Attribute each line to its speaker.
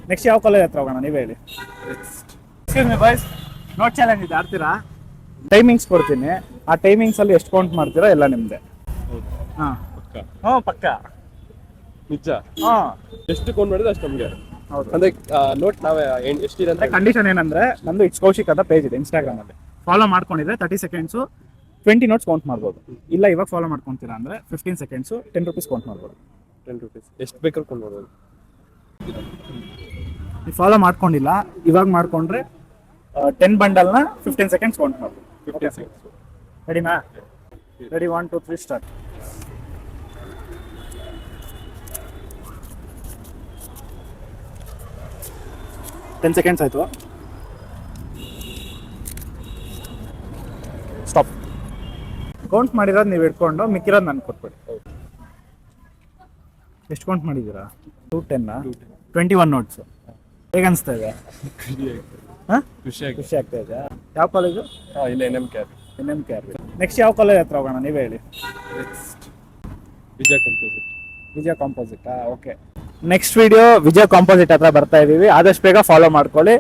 Speaker 1: Next ಯಾವ college ಹತ್ರ ಹೋಗೋಣ ನೀವೇ ಹೇಳಿ. Excuse me boys, note challenge ಇದೆ, ಆಡ್ತೀರಾ? ಟೈಮಿಂಗ್ಸ್ ಕೊಡ್ತೀನಿ, ಆ ಟೈಮಿಂಗ್ಸ್ ಅಲ್ಲಿ ಎಷ್ಟು ಕೌಂಟ್ ಮಾಡ್ತೀರಾ ಎಲ್ಲ ನಿಮ್ದೆ. ಹಾಂ ಹ್ಞೂ ಪಕ್ಕ
Speaker 2: ನಿಜ.
Speaker 1: ಹಾಂ
Speaker 2: ಎಷ್ಟು ಕೌಂಟ್ ಮಾಡಿದ್ರೆ ಅಷ್ಟು ನಮಗೆ.
Speaker 1: ಹೌದು.
Speaker 2: ಅಂದ್ರೆ ನೋಟ್ ನಾವೇ ಎಷ್ಟಿದೆ ಅಂತ.
Speaker 1: ಕಂಡೀಷನ್ ಏನಂದ್ರೆ ನಂದು ಇಟ್ಸ್ ಕೌಶಿಕ್ ಅಂತ ಪೇಜ್ ಇದೆ ಇನ್ಸ್ಟಾಗ್ರಾಮ್ ಅಲ್ಲಿ, ಫಾಲೋ ಮಾಡ್ಕೊಂಡಿದ್ರೆ 30 ಸೆಕೆಂಡ್ಸು 20 ನೋಟ್ಸ್ ಕೌಂಟ್ ಮಾಡ್ಬೋದು. ಇಲ್ಲ ಇವಾಗ ಫಾಲೋ ಮಾಡ್ಕೊತೀರಾ ಅಂದ್ರೆ 15 ಸೆಕೆಂಡ್ಸು 10 ರೂಪೀಸ್ ಕೌಂಟ್ ಮಾಡ್ಬೋದು.
Speaker 2: 10 ರೂಪೀಸ್ ಎಷ್ಟು ಬೇಕಾದ್ರೂ ಕೌಂಟ್ ಮಾಡ್ಬೋದು.
Speaker 1: ನೀವು ಫಾಲೋ ಮಾಡ್ಕೊಂಡಿಲ್ಲ, ಇವಾಗ ಮಾಡ್ಕೊಂಡ್ರೆ 10 ಬಂಡಲ್ನ 15 ಸೆಕೆಂಡ್ಸ್ ಕೌಂಟ್ ಮಾಡ್ಬೋದು.
Speaker 2: 15 seconds.
Speaker 1: ರೆಡಿನಾ? Ready, 1 2 3 start. ಟೆನ್ ಸೆಕೆಂಡ್ಸ್ ಆಯಿತು, ಸ್ಟಾಪ್. ಕೌಂಟ್ ಮಾಡಿರೋದು ನೀವು ಇಟ್ಕೊಂಡು ಮಿಕ್ಕಿರೋದು ನಾನು ಕೊಟ್ಬಿಡಿ. ಎಷ್ಟು ಕೌಂಟ್ ಮಾಡಿದ್ದೀರಾ? 210 21 ನೋಟ್ಸು. ಹೇಗೆ ಅನಿಸ್ತಾ ಇದೆ? ಹಾಂ ಖುಷಿ ಆಗ್ತಾ ಇದೆ. ಯಾವ ಕಾಲೇಜು?
Speaker 2: ಇಲ್ಲ NM
Speaker 1: ಕೇರ್. ನೆಕ್ಸ್ಟ್ ಯಾವ ಕಾಲೇಜ್ ಹತ್ರ ಹೋಗೋಣ ನೀವೇ ಹೇಳಿ. ವಿಜಯ ಕಾಂಪೋಸಿಟ್. ಓಕೆ, ನೆಕ್ಸ್ಟ್ ವಿಡಿಯೋ ವಿಜಯ ಕಾಂಪೋಸಿಟ್ ಹತ್ರ ಬರ್ತಾ ಇದೀವಿ, ಆದಷ್ಟು ಬೇಗ ಫಾಲೋ ಮಾಡ್ಕೊಳ್ಳಿ.